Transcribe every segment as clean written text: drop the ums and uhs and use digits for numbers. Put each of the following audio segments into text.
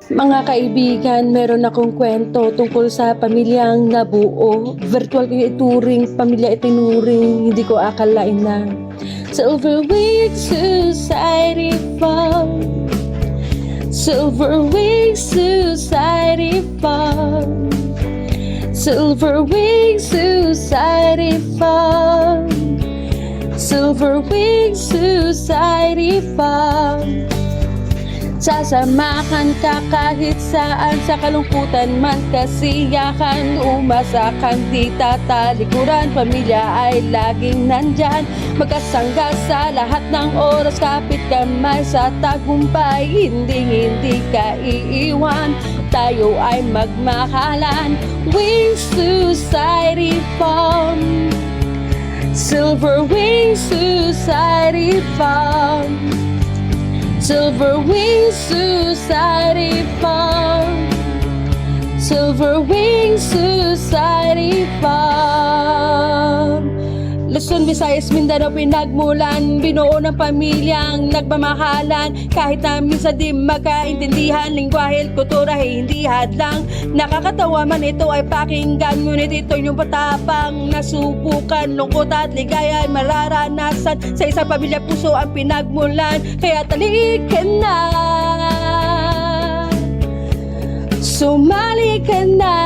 Mga kaibigan, meron akong kwento tungkol sa pamilyang nabuo. Virtual ko yung ituring, pamilya itinuring, hindi ko akalain na Silver Wing Society Fund, Silver Wing Society Fund, Silver Wing Society Fund, Silver Wing Society Fund. Sasamahan ka kahit saan, sa kalungkutan man, kasiyahan, umasakan, di tatalikuran, pamilya ay laging nandyan, magkasangga sa lahat ng oras, kapit kamay sa tagumpay, hindi ka iiwan, tayo ay magmahalan. Wing Society Fund, Silver Wing Society Fund, Silver Wing Society Fund, Silver Wing Society Fund. Luzon, Visayas, Mindanao, pinagmulan, binuo ng pamilyang nagmamahalan, kahit na minsan di magkaintindihan, lingwahe, kultura ay hindi hadlang. Nakakatawa man ito ay pakinggan, ngunit ito yung patapang nasubukan, lungkot at ligaya ay mararanasan, sa isang pamilya puso ang pinagmulan. Kaya talikan na, sumali ka na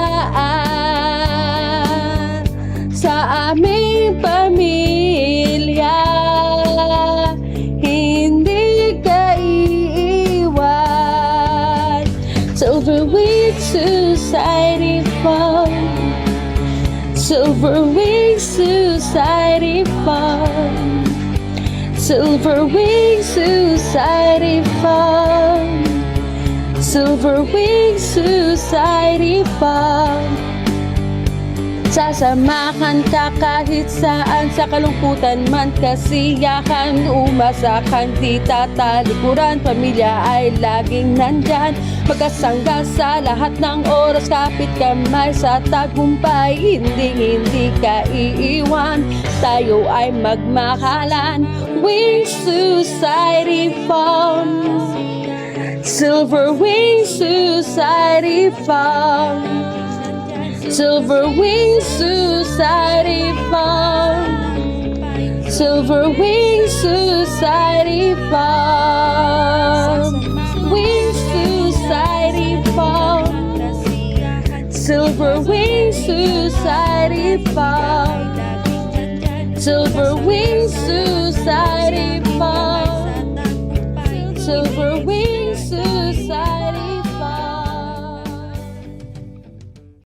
sa aming pamilya, hindi ka iiwan. Silver Wing Society Fund, Silver Wing Society Fund, Silver Wing Society Fund, Silver Wing Society Fund. Sasamahan ka kahit saan, sa kalungkutan man, kasiyahan, umasakan, di tatalikuran, pamilya ay laging nandyan, magkasangga sa lahat ng oras, kapit kamay sa tagumpay, hindi ka iiwan, tayo ay magmahalan. Wing Society Fund, Silver Wing Society Fund, Silver Wing Society Fund, Silver Wing Society Fund, Wing Society Fund, Silver Wing Society Fund, Silver Wing Society Fund.